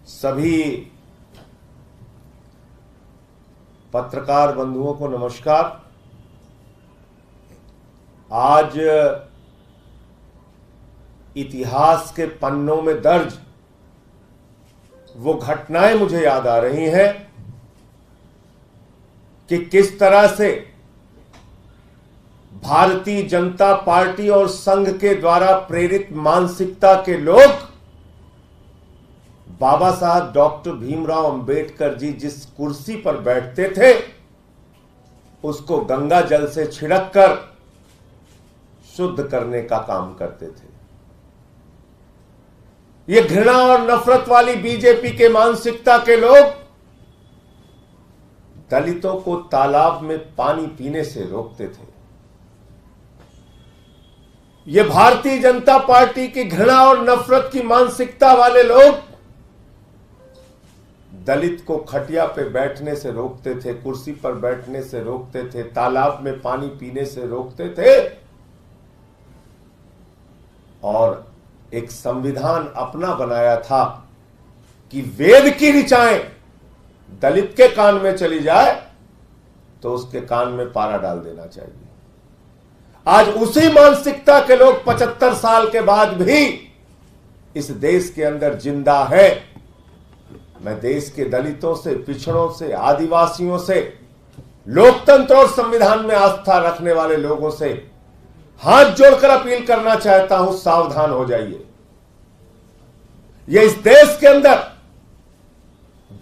सभी पत्रकार बंधुओं को नमस्कार। आज इतिहास के पन्नों में दर्ज वो घटनाएं मुझे याद आ रही हैं कि किस तरह से भारतीय जनता पार्टी और संघ के द्वारा प्रेरित मानसिकता के लोग बाबा साहब डॉक्टर भीमराव अंबेडकर जी जिस कुर्सी पर बैठते थे उसको गंगा जल से छिड़ककर शुद्ध करने का काम करते थे। ये घृणा और नफरत वाली बीजेपी के मानसिकता के लोग दलितों को तालाब में पानी पीने से रोकते थे। ये भारतीय जनता पार्टी की घृणा और नफरत की मानसिकता वाले लोग दलित को खटिया पे बैठने से रोकते थे, कुर्सी पर बैठने से रोकते थे, तालाब में पानी पीने से रोकते थे और एक संविधान अपना बनाया था कि वेद की ऋचाएं दलित के कान में चली जाए तो उसके कान में पारा डाल देना चाहिए। आज उसी मानसिकता के लोग 75 साल के बाद भी इस देश के अंदर जिंदा है। मैं देश के दलितों से, पिछड़ों से, आदिवासियों से, लोकतंत्र और संविधान में आस्था रखने वाले लोगों से हाथ जोड़कर अपील करना चाहता हूं, सावधान हो जाइए। ये इस देश के अंदर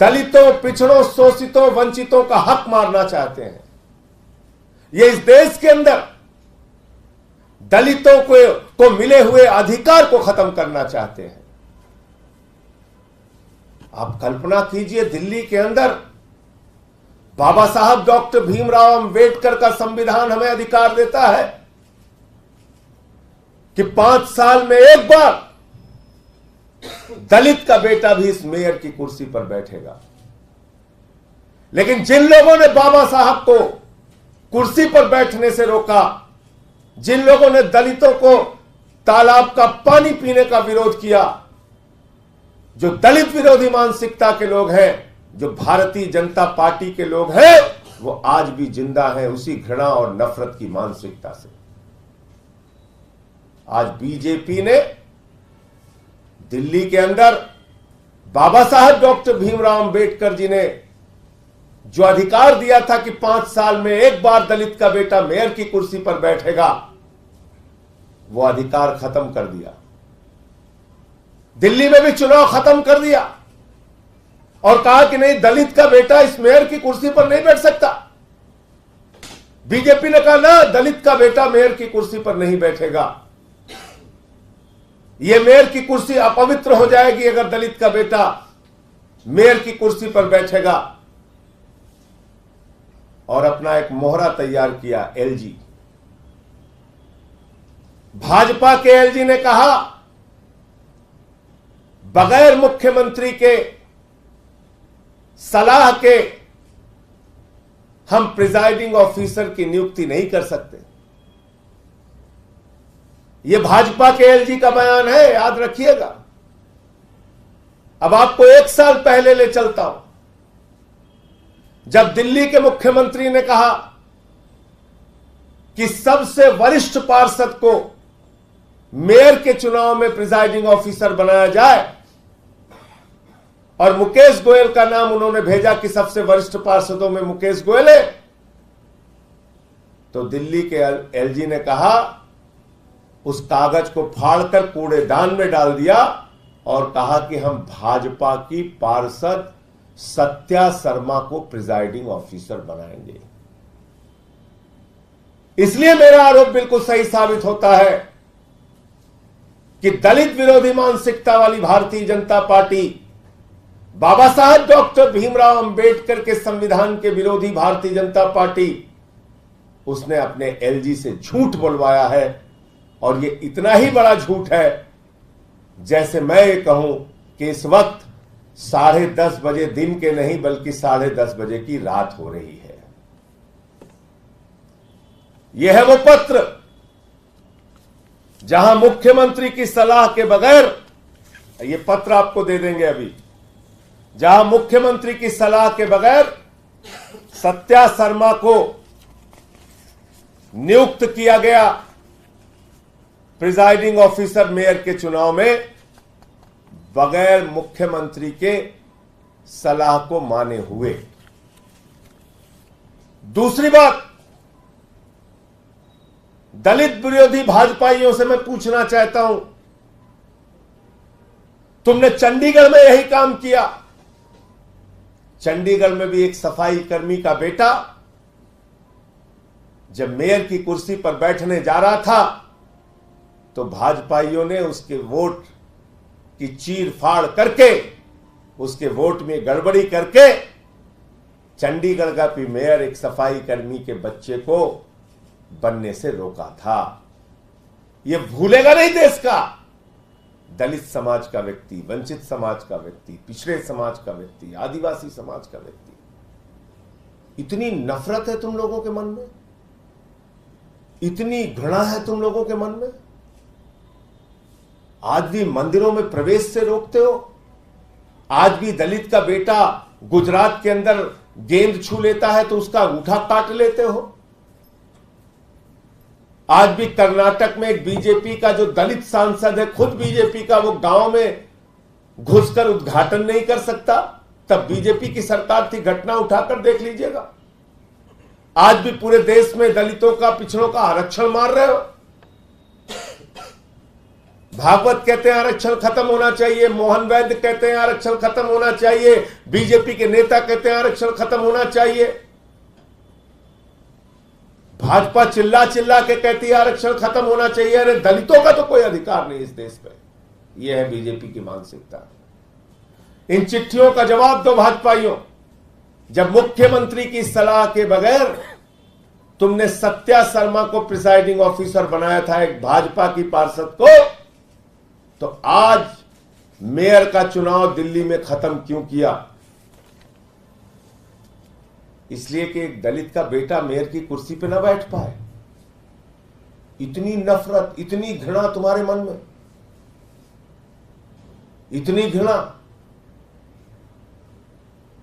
दलितों, पिछड़ों, शोषितों, वंचितों का हक मारना चाहते हैं। ये इस देश के अंदर दलितों को मिले हुए अधिकार को खत्म करना चाहते हैं। आप कल्पना कीजिए, दिल्ली के अंदर बाबा साहब डॉक्टर भीमराव अंबेडकर का संविधान हमें अधिकार देता है कि 5 साल में एक बार दलित का बेटा भी इस मेयर की कुर्सी पर बैठेगा। लेकिन जिन लोगों ने बाबा साहब को कुर्सी पर बैठने से रोका, जिन लोगों ने दलितों को तालाब का पानी पीने का विरोध किया, जो दलित विरोधी मानसिकता के लोग हैं, जो भारतीय जनता पार्टी के लोग हैं, वो आज भी जिंदा हैं उसी घृणा और नफरत की मानसिकता से। आज बीजेपी ने दिल्ली के अंदर बाबा साहब डॉक्टर भीमराव अंबेडकर जी ने जो अधिकार दिया था कि 5 साल में एक बार दलित का बेटा मेयर की कुर्सी पर बैठेगा, वो अधिकार खत्म कर दिया। दिल्ली में भी चुनाव खत्म कर दिया और कहा कि नहीं, दलित का बेटा इस मेयर की कुर्सी पर नहीं बैठ सकता। बीजेपी ने कहा ना, दलित का बेटा मेयर की कुर्सी पर नहीं बैठेगा। यह मेयर की कुर्सी अपवित्र हो जाएगी अगर दलित का बेटा मेयर की कुर्सी पर बैठेगा। और अपना एक मोहरा तैयार किया एलजी। भाजपा के एलजी ने कहा बगैर मुख्यमंत्री के सलाह के हम प्रिजाइडिंग ऑफिसर की नियुक्ति नहीं कर सकते। यह भाजपा के एलजी का बयान है, याद रखिएगा। अब आपको 1 साल पहले ले चलता हूं, जब दिल्ली के मुख्यमंत्री ने कहा कि सबसे वरिष्ठ पार्षद को मेयर के चुनाव में प्रिजाइडिंग ऑफिसर बनाया जाए और मुकेश गोयल का नाम उन्होंने भेजा कि सबसे वरिष्ठ पार्षदों में मुकेश गोयल है, तो दिल्ली के एलजी ने कहा, उस कागज को फाड़कर कूड़ेदान में डाल दिया और कहा कि हम भाजपा की पार्षद सत्या शर्मा को प्रिजाइडिंग ऑफिसर बनाएंगे। इसलिए मेरा आरोप बिल्कुल सही साबित होता है कि दलित विरोधी मानसिकता वाली भारतीय जनता पार्टी, बाबा साहब डॉक्टर भीमराव अंबेडकर के संविधान के विरोधी भारतीय जनता पार्टी, उसने अपने एलजी से झूठ बोलवाया है। और ये इतना ही बड़ा झूठ है जैसे मैं ये कहूं कि इस वक्त 10:30 बजे दिन के नहीं बल्कि 10:30 बजे की रात हो रही है। यह है वो पत्र जहां मुख्यमंत्री की सलाह के बगैर, ये पत्र आपको दे देंगे अभी, जहां मुख्यमंत्री की सलाह के बगैर सत्या शर्मा को नियुक्त किया गया प्रिजाइडिंग ऑफिसर मेयर के चुनाव में, बगैर मुख्यमंत्री के सलाह को माने हुए। दूसरी बात, दलित विरोधी भाजपाइयों से मैं पूछना चाहता हूं, तुमने चंडीगढ़ में यही काम किया। चंडीगढ़ में भी एक सफाई कर्मी का बेटा जब मेयर की कुर्सी पर बैठने जा रहा था तो भाजपाइयों ने उसके वोट की चीर फाड़ करके, उसके वोट में गड़बड़ी करके चंडीगढ़ का भी मेयर एक सफाई कर्मी के बच्चे को बनने से रोका था। यह भूलेगा नहीं देश का। दलित समाज का व्यक्ति, वंचित समाज का व्यक्ति, पिछड़े समाज का व्यक्ति, आदिवासी समाज का व्यक्ति। इतनी नफरत है तुम लोगों के मन में, इतनी घृणा है तुम लोगों के मन में। आज भी मंदिरों में प्रवेश से रोकते हो। आज भी दलित का बेटा गुजरात के अंदर गेंद छू लेता है तो उसका अंगूठा काट लेते हो। आज भी कर्नाटक में एक बीजेपी का जो दलित सांसद है, खुद बीजेपी का, वो गांव में घुसकर उद्घाटन नहीं कर सकता। तब बीजेपी की सरकार थी, घटना उठाकर देख लीजिएगा। आज भी पूरे देश में दलितों का, पिछड़ों का आरक्षण मार रहे हो। भागवत कहते हैं आरक्षण खत्म होना चाहिए, मोहन वैद्य कहते हैं आरक्षण खत्म होना चाहिए, बीजेपी के नेता कहते हैं आरक्षण खत्म होना चाहिए, भाजपा चिल्ला चिल्ला के कहती है आरक्षण खत्म होना चाहिए। अरे दलितों का तो कोई अधिकार नहीं इस देश पे। यह है बीजेपी की मानसिकता। इन चिट्ठियों का जवाब दो भाजपाइयों। जब मुख्यमंत्री की सलाह के बगैर तुमने सत्या शर्मा को प्रिसाइडिंग ऑफिसर बनाया था, एक भाजपा की पार्षद को, तो आज मेयर का चुनाव दिल्ली में खत्म क्यों किया? इसलिए कि एक दलित का बेटा मेयर की कुर्सी पे ना बैठ पाए। इतनी नफरत, इतनी घृणा तुम्हारे मन में, इतनी घृणा।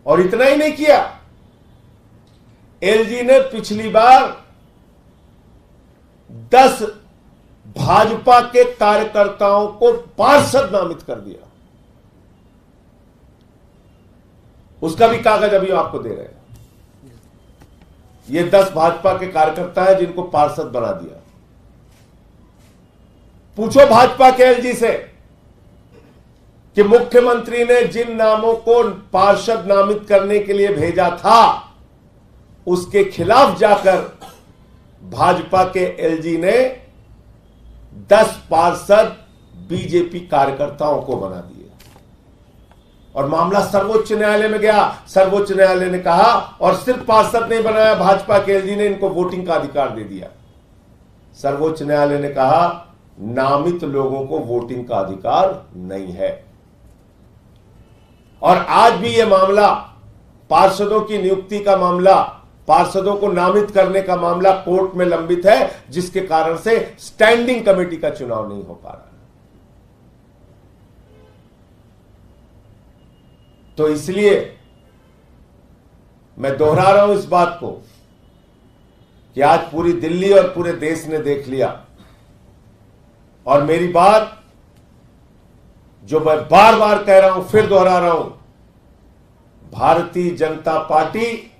और इतना ही नहीं किया, एलजी ने पिछली बार 10 भाजपा के कार्यकर्ताओं को पार्षद नामित कर दिया। उसका भी कागज अभी आपको दे रहे हैं। ये 10 भाजपा के कार्यकर्ता हैं जिनको पार्षद बना दिया। पूछो भाजपा के एलजी से कि मुख्यमंत्री ने जिन नामों को पार्षद नामित करने के लिए भेजा था, उसके खिलाफ जाकर भाजपा के एलजी ने 10 पार्षद बीजेपी कार्यकर्ताओं को बना दिए। और मामला सर्वोच्च न्यायालय में गया। सर्वोच्च न्यायालय ने कहा, और सिर्फ पार्षद नहीं बनाया भाजपा के एलजी ने, इनको वोटिंग का अधिकार दे दिया। सर्वोच्च न्यायालय ने कहा नामित लोगों को वोटिंग का अधिकार नहीं है। और आज भी यह मामला, पार्षदों की नियुक्ति का मामला, पार्षदों को नामित करने का मामला कोर्ट में लंबित है, जिसके कारण से स्टैंडिंग कमेटी का चुनाव नहीं हो पा रहा। तो इसलिए मैं दोहरा रहा हूं इस बात को कि आज पूरी दिल्ली और पूरे देश ने देख लिया। और मेरी बात जो मैं बार बार कह रहा हूं, फिर दोहरा रहा हूं, भारतीय जनता पार्टी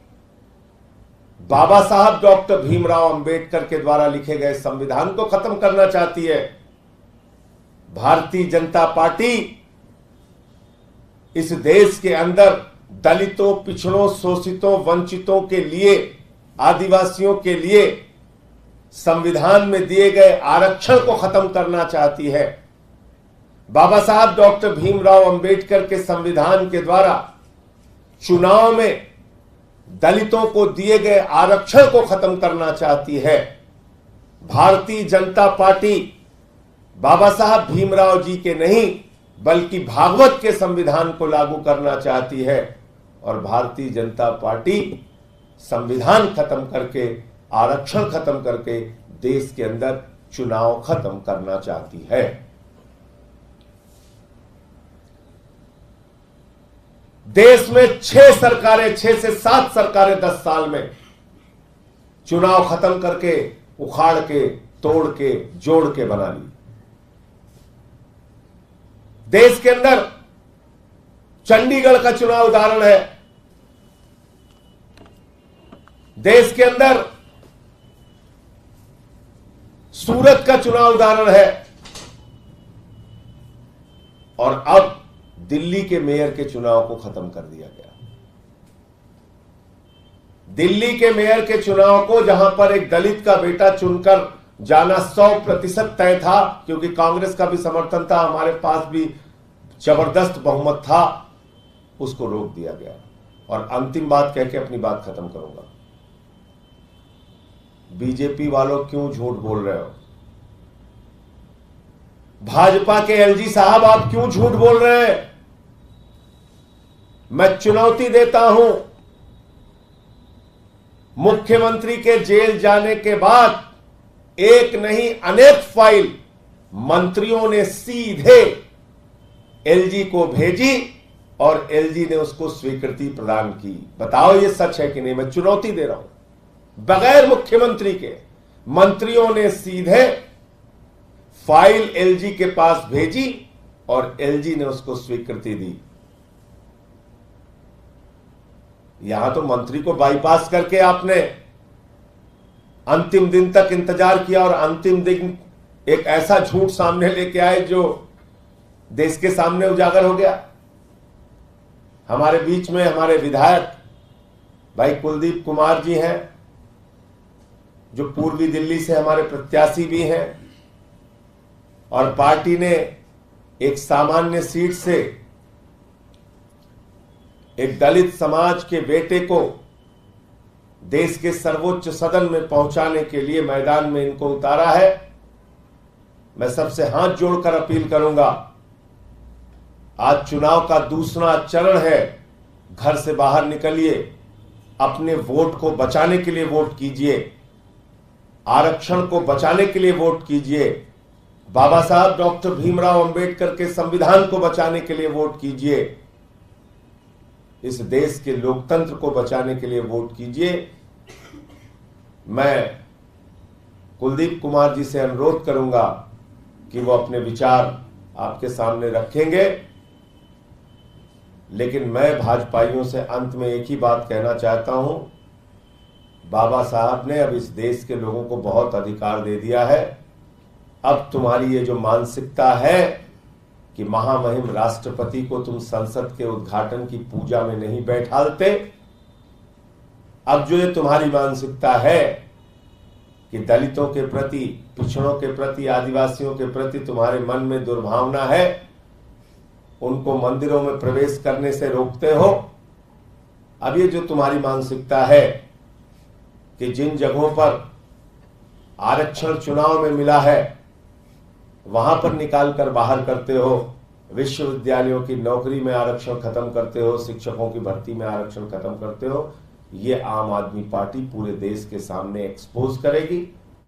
बाबा साहब डॉक्टर भीमराव अंबेडकर के द्वारा लिखे गए संविधान को खत्म करना चाहती है। भारतीय जनता पार्टी इस देश के अंदर दलितों, पिछड़ों, शोषितों, वंचितों के लिए, आदिवासियों के लिए संविधान में दिए गए आरक्षण को खत्म करना चाहती है। बाबा साहब डॉक्टर भीमराव अंबेडकर के संविधान के द्वारा चुनाव में दलितों को दिए गए आरक्षण को खत्म करना चाहती है। भारतीय जनता पार्टी बाबा साहब भीमराव जी के नहीं बल्कि भागवत के संविधान को लागू करना चाहती है। और भारतीय जनता पार्टी संविधान खत्म करके, आरक्षण खत्म करके देश के अंदर चुनाव खत्म करना चाहती है। देश में 6 सरकारें, 6 से 7 सरकारें 10 साल में चुनाव खत्म करके, उखाड़ के, तोड़ के, जोड़ के बना ली। देश के अंदर चंडीगढ़ का चुनाव उदाहरण है, देश के अंदर सूरत का चुनाव उदाहरण है, और अब दिल्ली के मेयर के चुनाव को खत्म कर दिया गया। दिल्ली के मेयर के चुनाव को, जहां पर एक दलित का बेटा चुनकर जाना 100% तय था, क्योंकि कांग्रेस का भी समर्थन था, हमारे पास भी जबरदस्त बहुमत था, उसको रोक दिया गया। और अंतिम बात कह के अपनी बात खत्म करूंगा। बीजेपी वालों क्यों झूठ बोल रहे हो? भाजपा के एलजी साहब आप क्यों झूठ बोल रहे हैं? मैं चुनौती देता हूं, मुख्यमंत्री के जेल जाने के बाद एक नहीं अनेक फाइल मंत्रियों ने सीधे एलजी को भेजी और एलजी ने उसको स्वीकृति प्रदान की। बताओ ये सच है कि नहीं? मैं चुनौती दे रहा हूं। बगैर मुख्यमंत्री के मंत्रियों ने सीधे फाइल एलजी के पास भेजी और एलजी ने उसको स्वीकृति दी। यहां तो मंत्री को बाईपास करके आपने अंतिम दिन तक इंतजार किया और अंतिम दिन एक ऐसा झूठ सामने लेके आए जो देश के सामने उजागर हो गया। हमारे बीच में हमारे विधायक भाई कुलदीप कुमार जी हैं, जो पूर्वी दिल्ली से हमारे प्रत्याशी भी हैं, और पार्टी ने एक सामान्य सीट से एक दलित समाज के बेटे को देश के सर्वोच्च सदन में पहुंचाने के लिए मैदान में इनको उतारा है। मैं सबसे हाथ जोड़कर अपील करूंगा, आज चुनाव का दूसरा चरण है, घर से बाहर निकलिए, अपने वोट को बचाने के लिए वोट कीजिए, आरक्षण को बचाने के लिए वोट कीजिए, बाबा साहब डॉक्टर भीमराव अंबेडकर के संविधान को बचाने के लिए वोट कीजिए, इस देश के लोकतंत्र को बचाने के लिए वोट कीजिए। मैं कुलदीप कुमार जी से अनुरोध करूंगा कि वो अपने विचार आपके सामने रखेंगे, लेकिन मैं भाजपाइयों से अंत में एक ही बात कहना चाहता हूं, बाबा साहब ने अब इस देश के लोगों को बहुत अधिकार दे दिया है। अब तुम्हारी ये जो मानसिकता है कि महामहिम राष्ट्रपति को तुम संसद के उद्घाटन की पूजा में नहीं बैठालते, अब जो ये तुम्हारी मानसिकता है कि दलितों के प्रति, पिछड़ों के प्रति, आदिवासियों के प्रति तुम्हारे मन में दुर्भावना है, उनको मंदिरों में प्रवेश करने से रोकते हो, अब ये जो तुम्हारी मानसिकता है कि जिन जगहों पर आरक्षण चुनाव में मिला है वहां पर निकाल कर बाहर करते हो, विश्वविद्यालयों की नौकरी में आरक्षण खत्म करते हो, शिक्षकों की भर्ती में आरक्षण खत्म करते हो, ये आम आदमी पार्टी पूरे देश के सामने एक्सपोज करेगी।